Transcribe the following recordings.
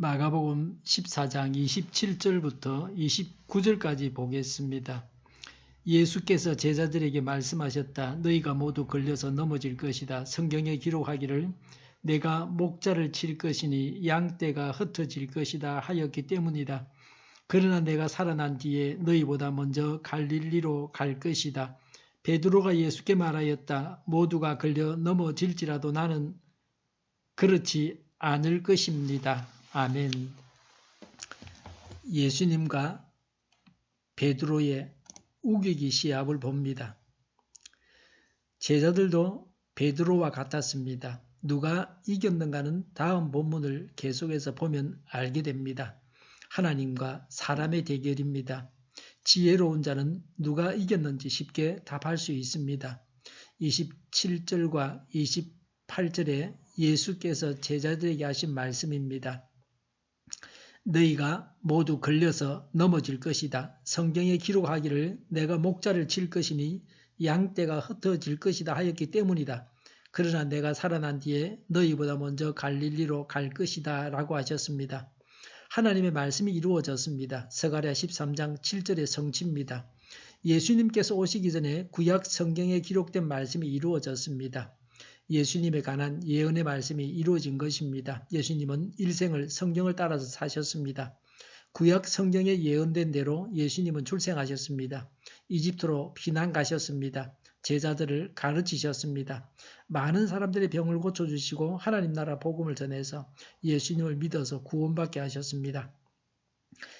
마가복음 14장 27절부터 29절까지 보겠습니다. 예수께서 제자들에게 말씀하셨다. 너희가 모두 걸려서 넘어질 것이다. 성경에 기록하기를 내가 목자를 칠 것이니 양떼가 흩어질 것이다 하였기 때문이다. 그러나 내가 살아난 뒤에 너희보다 먼저 갈릴리로 갈 것이다. 베드로가 예수께 말하였다. 모두가 걸려 넘어질지라도 나는 그렇지 않을 것입니다. 아멘. 예수님과 베드로의 우겨기 시합을 봅니다. 제자들도 베드로와 같았습니다. 누가 이겼는가는 다음 본문을 계속해서 보면 알게 됩니다. 하나님과 사람의 대결입니다. 지혜로운 자는 누가 이겼는지 쉽게 답할 수 있습니다. 27절과 28절에 예수께서 제자들에게 하신 말씀입니다. 너희가 모두 걸려서 넘어질 것이다. 성경에 기록하기를 내가 목자를 칠 것이니 양떼가 흩어질 것이다 하였기 때문이다. 그러나 내가 살아난 뒤에 너희보다 먼저 갈릴리로 갈 것이다 라고 하셨습니다. 하나님의 말씀이 이루어졌습니다. 스가랴 13장 7절의 성취입니다. 예수님께서 오시기 전에 구약 성경에 기록된 말씀이 이루어졌습니다. 예수님에 관한 예언의 말씀이 이루어진 것입니다. 예수님은 일생을 성경을 따라서 사셨습니다. 구약 성경에 예언된 대로 예수님은 출생하셨습니다. 이집트로 피난 가셨습니다. 제자들을 가르치셨습니다. 많은 사람들의 병을 고쳐주시고 하나님 나라 복음을 전해서 예수님을 믿어서 구원받게 하셨습니다.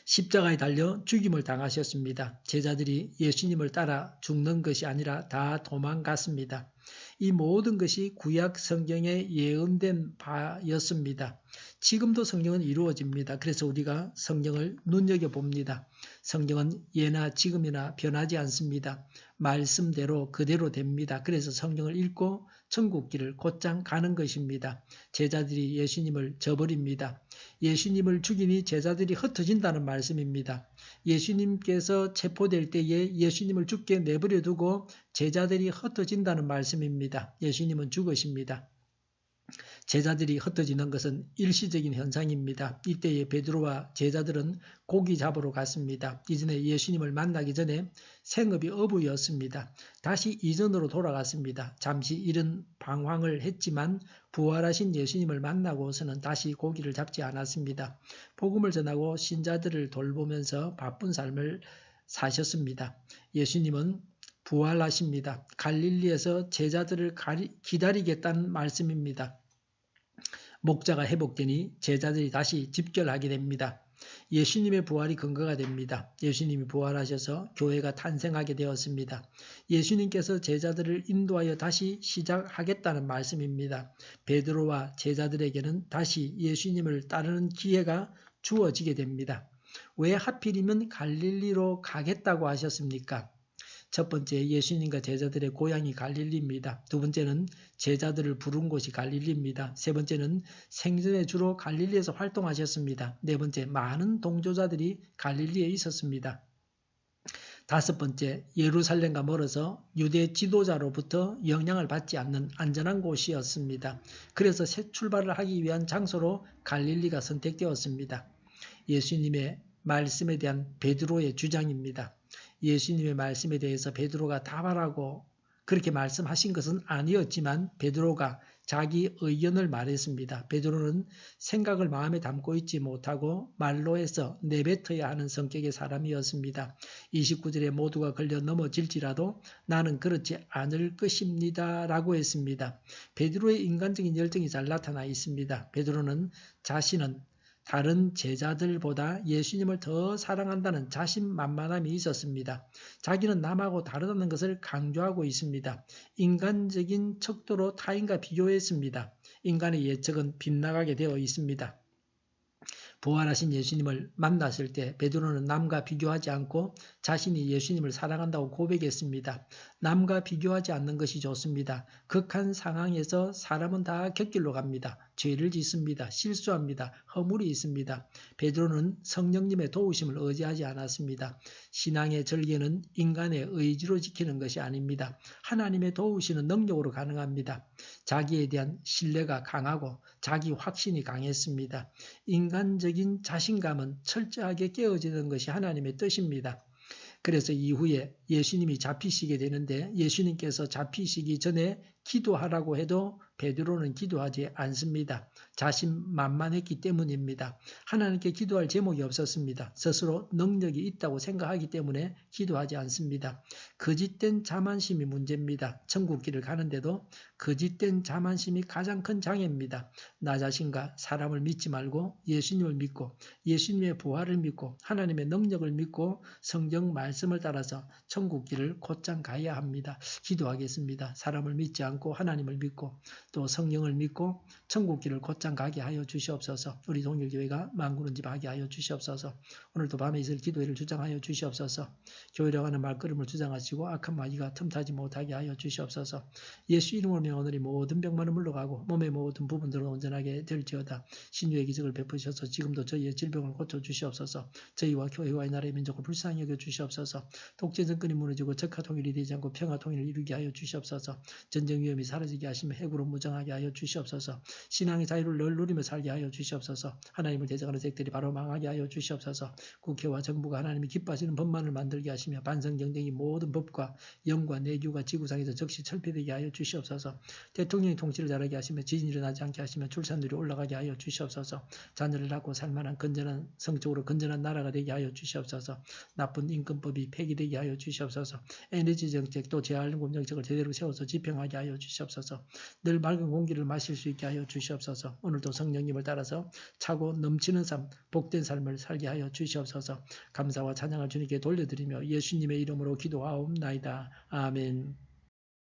십자가에 달려 죽임을 당하셨습니다. 제자들이 예수님을 따라 죽는 것이 아니라 다 도망갔습니다. 이 모든 것이 구약 성경에 예언된 바였습니다. 지금도 성경은 이루어집니다. 그래서 우리가 성경을 눈여겨봅니다. 성경은 예나 지금이나 변하지 않습니다. 말씀대로 그대로 됩니다. 그래서 성경을 읽고 천국길을 곧장 가는 것입니다. 제자들이 예수님을 저버립니다. 예수님을 죽이니 제자들이 흩어진다는 말씀입니다. 예수님께서 체포될 때에 예수님을 죽게 내버려 두고 제자들이 흩어진다는 말씀입니다. 예수님은 죽으십니다. 제자들이 흩어지는 것은 일시적인 현상입니다. 이때에 베드로와 제자들은 고기 잡으러 갔습니다. 이전에 예수님을 만나기 전에 생업이 어부였습니다. 다시 이전으로 돌아갔습니다. 잠시 이런 방황을 했지만 부활하신 예수님을 만나고서는 다시 고기를 잡지 않았습니다. 복음을 전하고 신자들을 돌보면서 바쁜 삶을 사셨습니다. 예수님은 부활하십니다. 갈릴리에서 제자들을 기다리겠다는 말씀입니다. 목자가 회복되니 제자들이 다시 집결하게 됩니다. 예수님의 부활이 근거가 됩니다. 예수님이 부활하셔서 교회가 탄생하게 되었습니다. 예수님께서 제자들을 인도하여 다시 시작하겠다는 말씀입니다. 베드로와 제자들에게는 다시 예수님을 따르는 기회가 주어지게 됩니다. 왜 하필이면 갈릴리로 가겠다고 하셨습니까? 첫 번째, 예수님과 제자들의 고향이 갈릴리입니다. 두 번째는 제자들을 부른 곳이 갈릴리입니다. 세 번째는 생전에 주로 갈릴리에서 활동하셨습니다. 네 번째, 많은 동조자들이 갈릴리에 있었습니다. 다섯 번째, 예루살렘과 멀어서 유대 지도자로부터 영향을 받지 않는 안전한 곳이었습니다. 그래서 새 출발을 하기 위한 장소로 갈릴리가 선택되었습니다. 예수님의 말씀에 대한 베드로의 주장입니다. 예수님의 말씀에 대해서 베드로가 답하라고 그렇게 말씀하신 것은 아니었지만 베드로가 자기 의견을 말했습니다. 베드로는 생각을 마음에 담고 있지 못하고 말로 해서 내뱉어야 하는 성격의 사람이었습니다. 29절에 모두가 걸려 넘어질지라도 나는 그렇지 않을 것입니다 라고 했습니다. 베드로의 인간적인 열정이 잘 나타나 있습니다. 베드로는 자신은 다른 제자들보다 예수님을 더 사랑한다는 자신만만함이 있었습니다. 자기는 남하고 다르다는 것을 강조하고 있습니다. 인간적인 척도로 타인과 비교했습니다. 인간의 예측은 빗나가게 되어 있습니다. 부활하신 예수님을 만났을 때 베드로는 남과 비교하지 않고 자신이 예수님을 사랑한다고 고백했습니다. 남과 비교하지 않는 것이 좋습니다. 극한 상황에서 사람은 다 곁길로 갑니다. 죄를 짓습니다. 실수합니다. 허물이 있습니다. 베드로는 성령님의 도우심을 의지하지 않았습니다. 신앙의 절개는 인간의 의지로 지키는 것이 아닙니다. 하나님의 도우시는 능력으로 가능합니다. 자기에 대한 신뢰가 강하고 자기 확신이 강했습니다. 인간적인 자신감은 철저하게 깨어지는 것이 하나님의 뜻입니다. 그래서 이후에 예수님이 잡히시게 되는데 예수님께서 잡히시기 전에 기도하라고 해도 베드로는 기도하지 않습니다. 자신만만했기 때문입니다. 하나님께 기도할 제목이 없었습니다. 스스로 능력이 있다고 생각하기 때문에 기도하지 않습니다. 거짓된 자만심이 문제입니다. 천국 길을 가는데도 거짓된 자만심이 가장 큰 장애입니다. 나 자신과 사람을 믿지 말고 예수님을 믿고 예수님의 부활을 믿고 하나님의 능력을 믿고 성경 말씀을 따라서 천국 길을 곧장 가야 합니다. 기도하겠습니다. 사람을 믿지 않고 하나님을 믿고 또 성령을 믿고 천국 길을 곧장 가게 하여 주시옵소서. 우리 동일교회가 만군은집하게 하여 주시옵소서. 오늘도 밤에 있을 기도회를 주장하여 주시옵소서. 교회라고 하는 말걸음을 주장하시고 악한 마귀가 틈타지 못하게 하여 주시옵소서. 예수 이름으로 명하노니 모든 병만은 물러가고 몸의 모든 부분들은 온전하게 될지어다. 신유의 기적을 베푸셔서 지금도 저희의 질병을 고쳐 주시옵소서. 저희와 교회와 이 나라의 민족을 불쌍히 여겨 주시옵소서. 독재 정권이 무너지고 적화 통일이 되지 않고 평화 통일을 이루게 하여 주시옵소서. 전쟁 위험이 사라지게 하시며 핵으로 무장하게 하여 주시옵소서. 신앙의 자유를 늘 누리며 살게 하여 주시옵소서. 하나님을 대적하는 색들이 바로 망하게 하여 주시옵소서. 국회와 정부가 하나님이 기뻐하시는 법만을 만들게 하시며 반성경쟁이 모든 법과 영과 내규가 지구상에서 즉시 철폐되게 하여 주시옵소서. 대통령이 통치를 잘하게 하시며 지진이 일어나지 않게 하시며 출산율이 올라가게 하여 주시옵소서. 자녀를 낳고 살만한 건전한 성적으로 건전한 나라가 되게 하여 주시옵소서. 나쁜 임금법이 폐기되게 하여 주시옵소서. 에너지 정책 또 재활용금 정책을 제대로 세워서 집행하게 하여 주시옵소서. 늘 맑은 공기를 마실 수 있게 하여 주시옵소서. 오늘도 성령님을 따라서 차고 넘치는 삶, 복된 삶을 살게 하여 주시옵소서. 감사와 찬양을 주님께 돌려드리며 예수님의 이름으로 기도하옵나이다. 아멘.